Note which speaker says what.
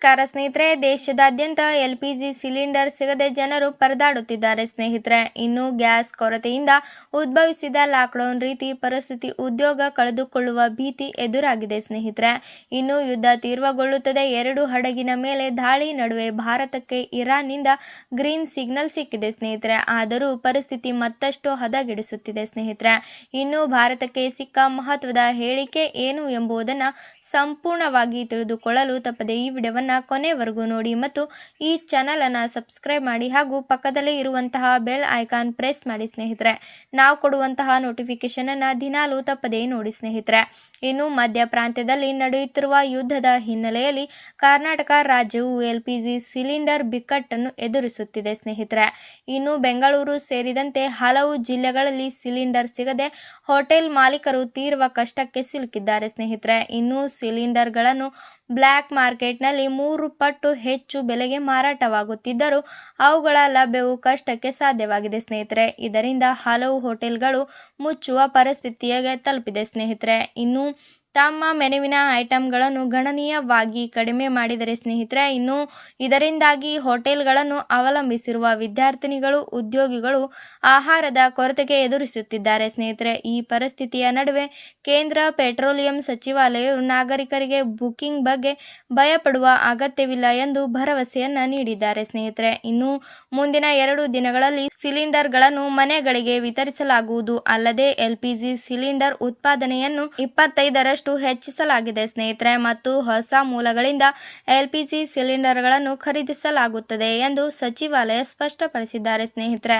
Speaker 1: ನಮಸ್ಕಾರ ಸ್ನೇಹಿತರೆ, ದೇಶದಾದ್ಯಂತ ಎಲ್ಪಿಜಿ ಸಿಲಿಂಡರ್ ಸಿಗದೆ ಜನರು ಪರದಾಡುತ್ತಿದ್ದಾರೆ ಸ್ನೇಹಿತರೆ. ಇನ್ನು ಗ್ಯಾಸ್ ಕೊರತೆಯಿಂದ ಉದ್ಭವಿಸಿದ ಲಾಕ್ಡೌನ್ ರೀತಿ ಪರಿಸ್ಥಿತಿ, ಉದ್ಯೋಗ ಕಳೆದುಕೊಳ್ಳುವ ಭೀತಿ ಎದುರಾಗಿದೆ ಸ್ನೇಹಿತರೆ. ಇನ್ನು ಯುದ್ಧ ತೀವ್ರಗೊಳ್ಳುತ್ತದೆ. ಎರಡು ಹಡಗಿನ ಮೇಲೆ ದಾಳಿ ನಡುವೆ ಭಾರತಕ್ಕೆ ಇರಾನ್ನಿಂದ ಗ್ರೀನ್ ಸಿಗ್ನಲ್ ಸಿಕ್ಕಿದೆ ಸ್ನೇಹಿತರೆ. ಆದರೂ ಪರಿಸ್ಥಿತಿ ಮತ್ತಷ್ಟು ಹದಗೆಡಿಸುತ್ತಿದೆ ಸ್ನೇಹಿತರೆ. ಇನ್ನು ಭಾರತಕ್ಕೆ ಸಿಕ್ಕ ಮಹತ್ವದ ಹೇಳಿಕೆ ಏನು ಎಂಬುದನ್ನು ಸಂಪೂರ್ಣವಾಗಿ ತಿಳಿದುಕೊಳ್ಳಲು ತಪ್ಪದೆ ಈ ವಿಡಿಯೋವನ್ನು ಕೊನೆವರೆಗೂ ನೋಡಿ ಮತ್ತು ಈ ಚಾನಲ್ ಅನ್ನು ಸಬ್ಸ್ಕ್ರೈಬ್ ಮಾಡಿ ಹಾಗೂ ಪಕ್ಕದಲ್ಲೇ ಇರುವಂತಹ ಬೆಲ್ ಐಕಾನ್ ಪ್ರೆಸ್ ಮಾಡಿ ಸ್ನೇಹಿತರೆ. ನಾವು ಕೊಡುವಂತಹ ನೋಟಿಫಿಕೇಶನ್ ಅನ್ನು ದಿನಾಲೂ ತಪ್ಪದೇ ನೋಡಿ ಸ್ನೇಹಿತರೆ. ಇನ್ನು ಮಧ್ಯ ಪ್ರಾಂತ್ಯದಲ್ಲಿ ನಡೆಯುತ್ತಿರುವ ಯುದ್ಧದ ಹಿನ್ನೆಲೆಯಲ್ಲಿ ಕರ್ನಾಟಕ ರಾಜ್ಯವು ಎಲ್ಪಿಜಿ ಸಿಲಿಂಡರ್ ಬಿಕ್ಕಟ್ಟನ್ನು ಎದುರಿಸುತ್ತಿದೆ ಸ್ನೇಹಿತರೆ. ಇನ್ನು ಬೆಂಗಳೂರು ಸೇರಿದಂತೆ ಹಲವು ಜಿಲ್ಲೆಗಳಲ್ಲಿ ಸಿಲಿಂಡರ್ ಸಿಗದೆ ಹೋಟೆಲ್ ಮಾಲೀಕರು ತೀವ್ರ ಕಷ್ಟಕ್ಕೆ ಸಿಲುಕಿದ್ದಾರೆ ಸ್ನೇಹಿತರೆ. ಇನ್ನು ಸಿಲಿಂಡರ್ಗಳನ್ನು ಬ್ಲ್ಯಾಕ್ ಮಾರ್ಕೆಟ್ನಲ್ಲಿ 3 ಪಟ್ಟು ಹೆಚ್ಚು ಬೆಲೆಗೆ ಮಾರಾಟವಾಗುತ್ತಿದ್ದರೂ ಅವುಗಳ ಲಭ್ಯವು ಕಷ್ಟಕ್ಕೆ ಸಾಧ್ಯವಾಗಿದೆ ಸ್ನೇಹಿತರೆ. ಇದರಿಂದ ಹಲವು ಹೋಟೆಲ್ಗಳು ಮುಚ್ಚುವ ಪರಿಸ್ಥಿತಿಗೆ ತಲುಪಿದೆ ಸ್ನೇಹಿತರೆ. ಇನ್ನು ತಮ್ಮ ಮೆನುವಿನ ಐಟಂಗಳನ್ನು ಗಣನೀಯವಾಗಿ ಕಡಿಮೆ ಮಾಡಿದರೆ ಸ್ನೇಹಿತರೆ. ಇನ್ನು ಇದರಿಂದಾಗಿ ಹೋಟೆಲ್ಗಳನ್ನು ಅವಲಂಬಿಸಿರುವ ವಿದ್ಯಾರ್ಥಿನಿಗಳು, ಉದ್ಯೋಗಿಗಳು ಆಹಾರದ ಕೊರತೆಗೆ ಎದುರಿಸುತ್ತಿದ್ದಾರೆ ಸ್ನೇಹಿತರೆ. ಈ ಪರಿಸ್ಥಿತಿಯ ನಡುವೆ ಕೇಂದ್ರ ಪೆಟ್ರೋಲಿಯಂ ಸಚಿವಾಲಯವು ನಾಗರಿಕರಿಗೆ ಬುಕಿಂಗ್ ಬಗ್ಗೆ ಭಯಪಡುವ ಅಗತ್ಯವಿಲ್ಲ ಎಂದು ಭರವಸೆಯನ್ನ ನೀಡಿದ್ದಾರೆ ಸ್ನೇಹಿತರೆ. ಇನ್ನು ಮುಂದಿನ 2 ದಿನಗಳಲ್ಲಿ ಸಿಲಿಂಡರ್ಗಳನ್ನು ಮನೆಗಳಿಗೆ ವಿತರಿಸಲಾಗುವುದು. ಅಲ್ಲದೆ ಎಲ್ಪಿಜಿ ಸಿಲಿಂಡರ್ ಉತ್ಪಾದನೆಯನ್ನು 25% ಹೆಚ್ಚಿಸಲಾಗಿದೆ ಸ್ನೇಹಿತರೆ ಮತ್ತು ಹೊಸ ಮೂಲಗಳಿಂದ ಎಲ್ಪಿಜಿ ಸಿಲಿಂಡರ್ಗಳನ್ನು ಖರೀದಿಸಲಾಗುತ್ತದೆ ಎಂದು ಸಚಿವಾಲಯ ಸ್ಪಷ್ಟಪಡಿಸಿದ್ದಾರೆ ಸ್ನೇಹಿತರೆ.